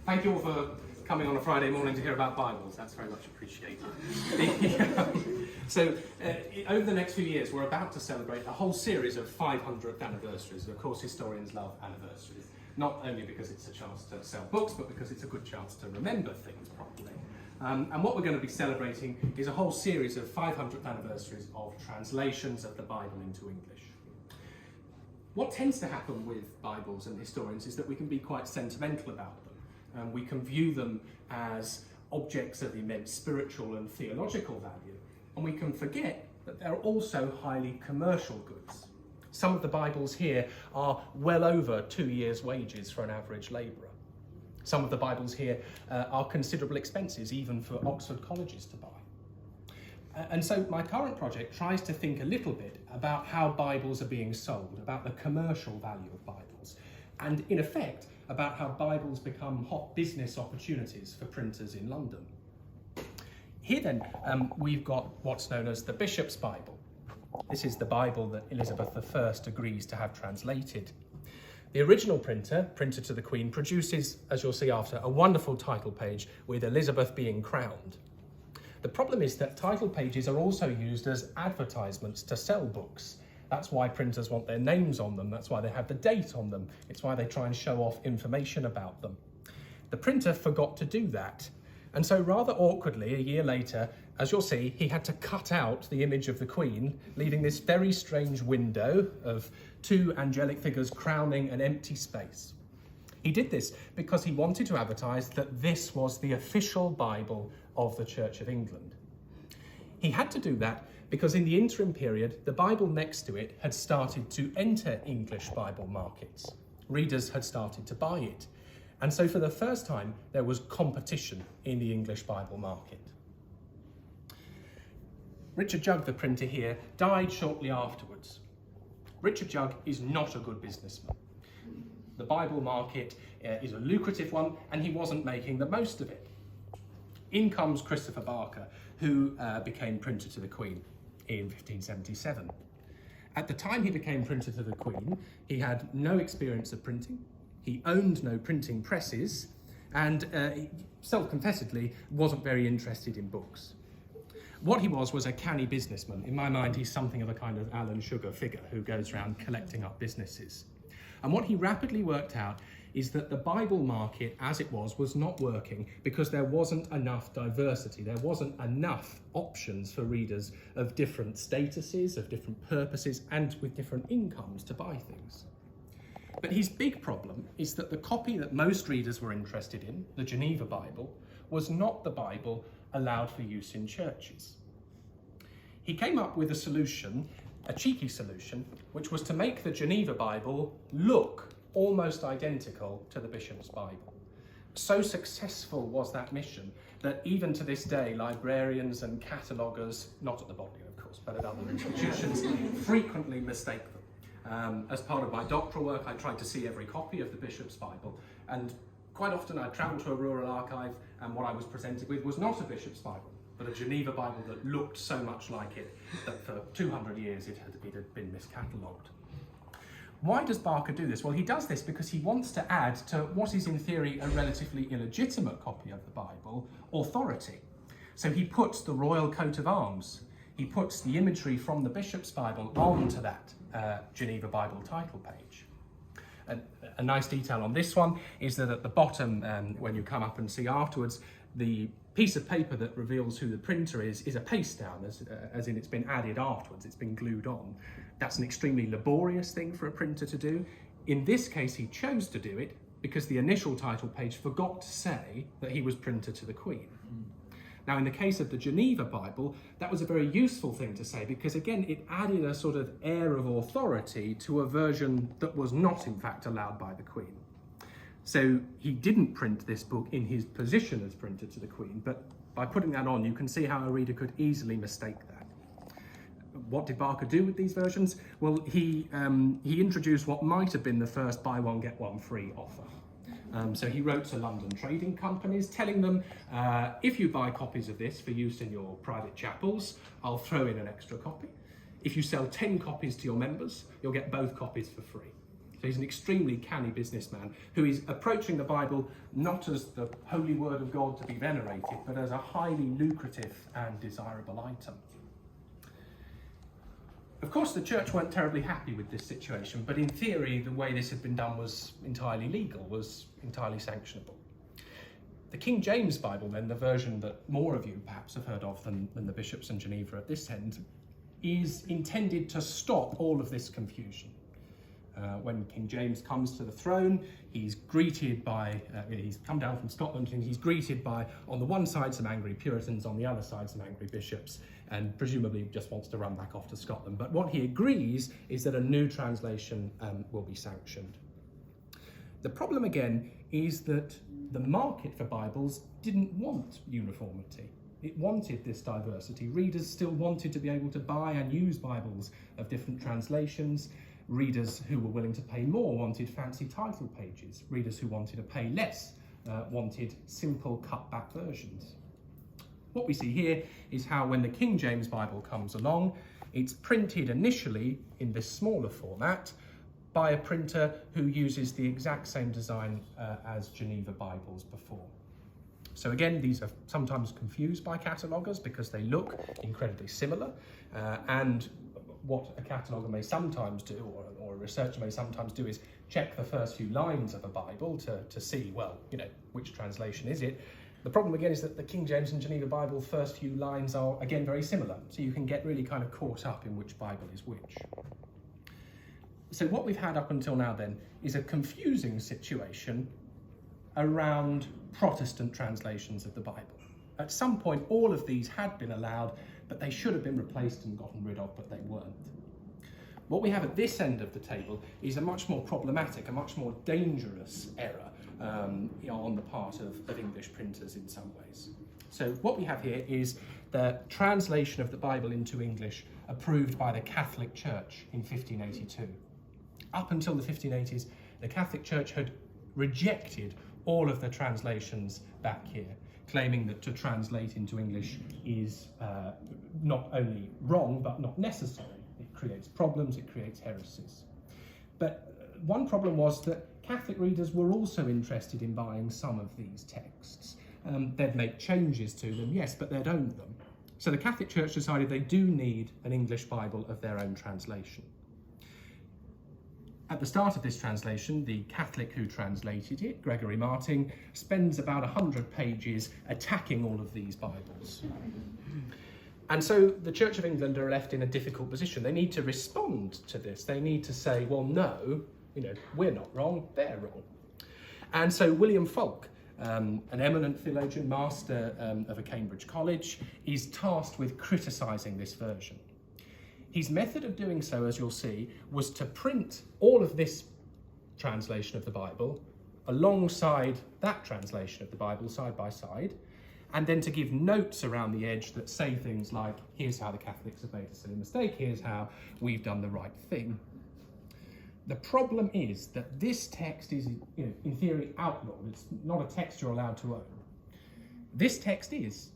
Thank you all for coming on a Friday morning to hear about Bibles. That's very much appreciated. Over the next few years, we're about to celebrate a whole series of 500th anniversaries. Of course, historians love anniversaries, not only because it's a chance to sell books, but because it's a good chance to remember things properly. And what we're going to be celebrating is a whole series of 500th anniversaries of translations of the Bible into English. What tends to happen with Bibles and historians is that we can be quite sentimental about them. We can view them as objects of immense spiritual and theological value, and we can forget that they're also highly commercial goods. Some of the Bibles here are well over 2 years' wages for an average labourer. Some of the Bibles here are considerable expenses, even for Oxford colleges to buy. And so my current project tries to think a little bit about how Bibles are being sold, about the commercial value of Bibles, and in effect, about how Bibles become hot business opportunities for printers in London. Here then, we've got what's known as the Bishop's Bible. This is the Bible that Elizabeth I agrees to have translated. The original printer to the Queen, produces, as you'll see after, a wonderful title page with Elizabeth being crowned. The problem is that title pages are also used as advertisements to sell books. That's why printers want their names on them. That's why they have the date on them. It's why they try and show off information about them. The printer forgot to do that. And so rather awkwardly, a year later, as you'll see, he had to cut out the image of the Queen, leaving this very strange window of two angelic figures crowning an empty space. He did this because he wanted to advertise that this was the official Bible of the Church of England. He had to do that because in the interim period, the Bible next to it had started to enter English Bible markets. Readers had started to buy it. And so for the first time, there was competition in the English Bible market. Richard Jugg, the printer here, died shortly afterwards. Richard Jugg is not a good businessman. The Bible market is a lucrative one, and he wasn't making the most of it. In comes Christopher Barker, who became printer to the Queen in 1577. At the time he became printer to the Queen, he had no experience of printing, he owned no printing presses, and he self-confessedly wasn't very interested in books. What he was a canny businessman. In my mind, he's something of a kind of Alan Sugar figure who goes around collecting up businesses. And what he rapidly worked out is that the Bible market, as it was not working because there wasn't enough diversity. There wasn't enough options for readers of different statuses, of different purposes, and with different incomes to buy things. But his big problem is that the copy that most readers were interested in, the Geneva Bible, was not the Bible allowed for use in churches. He came up with a solution, a cheeky solution, which was to make the Geneva Bible look almost identical to the Bishop's Bible. So successful was that mission that even to this day, librarians and cataloguers, not at the Bodleian of course, but at other institutions, frequently mistake them. As part of my doctoral work, I tried to see every copy of the Bishop's Bible, and quite often I'd travel to a rural archive, and what I was presented with was not a Bishop's Bible, but a Geneva Bible that looked so much like it that for 200 years it had been miscatalogued. Why does Barker do this? Well, he does this because he wants to add to what is in theory a relatively illegitimate copy of the Bible, authority. So he puts the royal coat of arms, he puts the imagery from the Bishop's Bible onto that Geneva Bible title page. A nice detail on this one is that at the bottom, when you come up and see afterwards, the piece of paper that reveals who the printer is a paste down, as in it's been added afterwards, it's been glued on. That's an extremely laborious thing for a printer to do. In this case, he chose to do it because the initial title page forgot to say that he was printer to the Queen. Now, in the case of the Geneva Bible, that was a very useful thing to say because, again, it added a sort of air of authority to a version that was not, in fact, allowed by the Queen. So he didn't print this book in his position as printer to the Queen, but by putting that on, you can see how a reader could easily mistake that. What did Barker do with these versions? Well, he introduced what might have been the first buy one, get one free offer. So he wrote to London trading companies telling them, if you buy copies of this for use in your private chapels, I'll throw in an extra copy. If you sell 10 copies to your members, you'll get both copies for free. So he's an extremely canny businessman who is approaching the Bible not as the holy word of God to be venerated, but as a highly lucrative and desirable item. Of course, the church weren't terribly happy with this situation, but in theory, the way this had been done was entirely legal, was entirely sanctionable. The King James Bible, then, the version that more of you perhaps have heard of than the bishops in Geneva at this end, is intended to stop all of this confusion. When King James comes to the throne, he's greeted by, he's come down from Scotland and he's greeted by, on the one side, some angry Puritans, on the other side, some angry bishops, and presumably just wants to run back off to Scotland. But what he agrees is that a new translation will be sanctioned. The problem again is that the market for Bibles didn't want uniformity. It wanted this diversity. Readers still wanted to be able to buy and use Bibles of different translations. Readers who were willing to pay more wanted fancy title pages. Readers who wanted to pay less wanted simple cut-back versions. What we see here is how when the King James Bible comes along, it's printed initially in this smaller format by a printer who uses the exact same design as Geneva Bibles before. So again, these are sometimes confused by cataloguers because they look incredibly similar, and what a cataloguer may sometimes do, or a researcher may sometimes do, is check the first few lines of a Bible to see, well, which translation is it. The problem again is that the King James and Geneva Bible first few lines are again very similar, so you can get really kind of caught up in which Bible is which. So what we've had up until now then is a confusing situation around Protestant translations of the Bible. At some point, all of these had been allowed, but they should have been replaced and gotten rid of, but they weren't. What we have at this end of the table is a much more problematic, a much more dangerous error on the part of English printers in some ways. So what we have here is the translation of the Bible into English approved by the Catholic Church in 1582. Up until the 1580s, the Catholic Church had rejected all of the translations back here, claiming that to translate into English is not only wrong, but not necessary. It creates problems, it creates heresies. But one problem was that Catholic readers were also interested in buying some of these texts. They'd make changes to them, yes, but they'd own them. So the Catholic Church decided they do need an English Bible of their own translation. At the start of this translation, the Catholic who translated it, Gregory Martin, spends about 100 pages attacking all of these Bibles. And so the Church of England are left in a difficult position. They need to respond to this. They need to say, well, no, we're not wrong, they're wrong. And so William Fulke, an eminent theologian, master of a Cambridge college, is tasked with criticising this version. His method of doing so, as you'll see, was to print all of this translation of the Bible alongside that translation of the Bible side by side, and then to give notes around the edge that say things like, here's how the Catholics have made a silly mistake, here's how we've done the right thing. The problem is that this text is, in theory, outlawed. It's not a text you're allowed to own. This text is.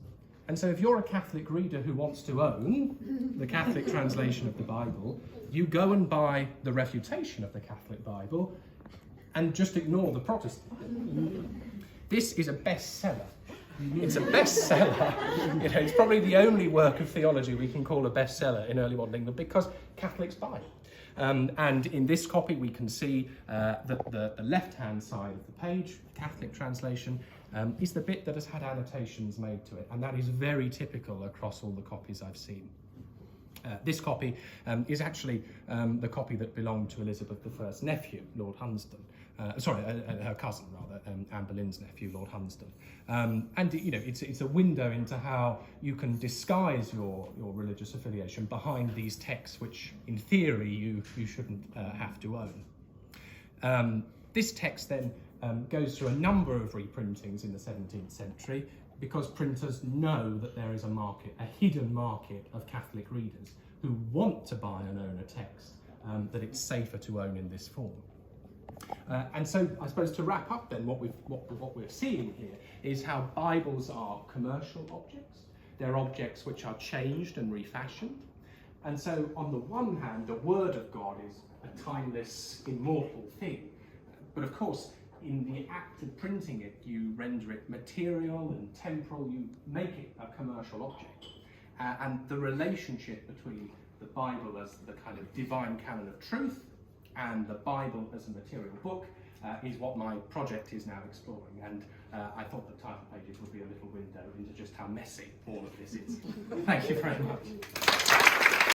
And so if you're a Catholic reader who wants to own the Catholic translation of the Bible, you go and buy the refutation of the Catholic Bible and just ignore the Protestant. This is a bestseller. It's a bestseller. It's probably the only work of theology we can call a bestseller in early modern England because Catholics buy it. And in this copy, we can see that the left-hand side of the page, Catholic translation, is the bit that has had annotations made to it, and that is very typical across all the copies I've seen. This copy is actually the copy that belonged to Elizabeth I's nephew, Lord Hunsdon. Her cousin, rather, Anne Boleyn's nephew, Lord Hunsdon. And it's a window into how you can disguise your religious affiliation behind these texts, which, in theory, you shouldn't have to own. This text then goes through a number of reprintings in the 17th century because printers know that there is a market, a hidden market of Catholic readers who want to buy and own a text that it's safer to own in this form. And so I suppose to wrap up then, what we're seeing here is how Bibles are commercial objects. They're objects which are changed and refashioned. And so, on the one hand, the Word of God is a timeless, immortal thing. But of course, in the act of printing it, you render it material and temporal, you make it a commercial object. And the relationship between the Bible as the kind of divine canon of truth and the Bible as a material book is what my project is now exploring. And I thought the title pages would be a little window into just how messy all of this is. Thank you very much.